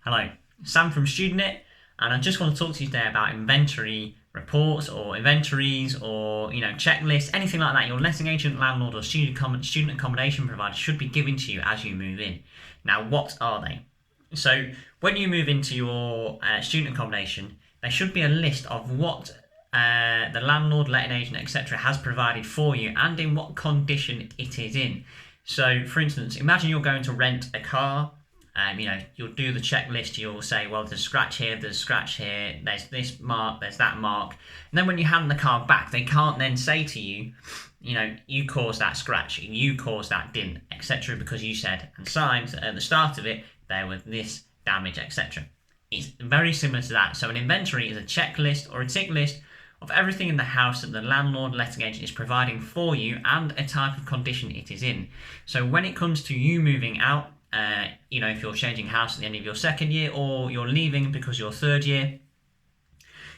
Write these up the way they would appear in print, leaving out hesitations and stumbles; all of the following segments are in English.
Hello, Sam from StudentIt, and I just want to talk to you today about inventory reports or inventories or checklists, anything like that. Your letting agent, landlord, or student accommodation provider should be giving to you as you move in. Now, what are they? So, when you move into your student accommodation, there should be a list of what the landlord, letting agent, etc. has provided for you and in what condition it is in. So, for instance, imagine you're going to rent a car. You'll do the checklist. You'll say, well, there's a scratch here, there's this mark, there's that mark. And then when you hand the car back, they can't then say to you, you caused that scratch, you caused that dent, etc. because you said and signed at the start of it, there was this damage, etc. It's very similar to that. So an inventory is a checklist or a tick list of everything in the house that the landlord, letting agent is providing for you and a type of condition it is in. So when it comes to you moving out, if you're changing house at the end of your second year or you're leaving because you're third year,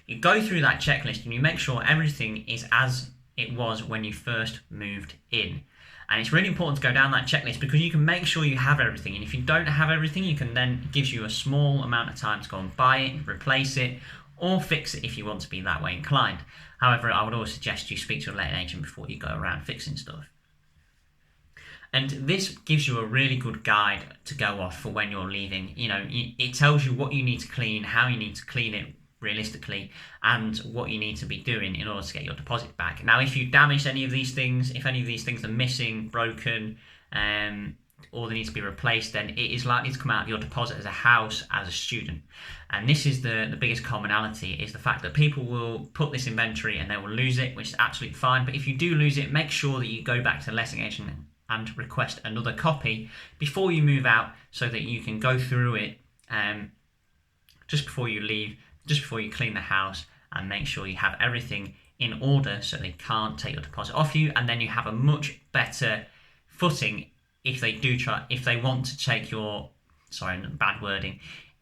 you go through that checklist and you make sure everything is as it was when you first moved in. And it's really important to go down that checklist because you can make sure you have everything. And if you don't have everything, you can then, it gives you a small amount of time to go and buy it, replace it, or fix it if you want to be that way inclined. However, I would always suggest you speak to a letting agent before you go around fixing stuff. And this gives you a really good guide to go off for when you're leaving. It tells you what you need to clean, how you need to clean it realistically, and what you need to be doing in order to get your deposit back. Now, if you damage any of these things, if any of these things are missing, broken, or they need to be replaced, then it is likely to come out of your deposit as a house, as a student. And this is the biggest commonality, is the fact that people will put this inventory and they will lose it, which is absolutely fine. But if you do lose it, make sure that you go back to the letting agent and request another copy before you move out so that you can go through it just before you leave, just before you clean the house, and make sure you have everything in order so they can't take your deposit off you, and then you have a much better footing if they want to take your, bad wording,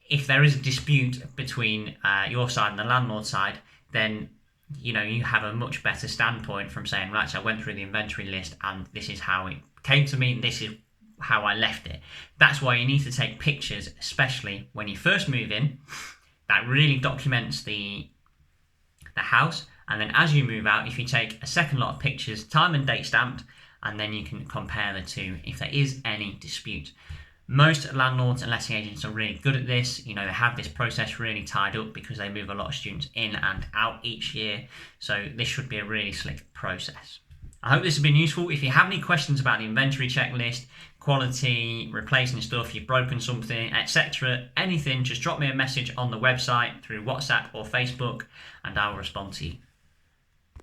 if there is a dispute between your side and the landlord side, then you have a much better standpoint from saying, right, so I went through the inventory list and this is how it came to me, and this is how I left it. That's why you need to take pictures, especially when you first move in. That really documents the house. And then as you move out, if you take a second lot of pictures, time and date stamped, and then you can compare the two if there is any dispute. Most landlords and letting agents are really good at this. They have this process really tied up because they move a lot of students in and out each year. So this should be a really slick process. I hope this has been useful. If you have any questions about the inventory checklist, quality, replacing stuff, you've broken something, etc., anything, just drop me a message on the website through WhatsApp or Facebook and I'll respond to you.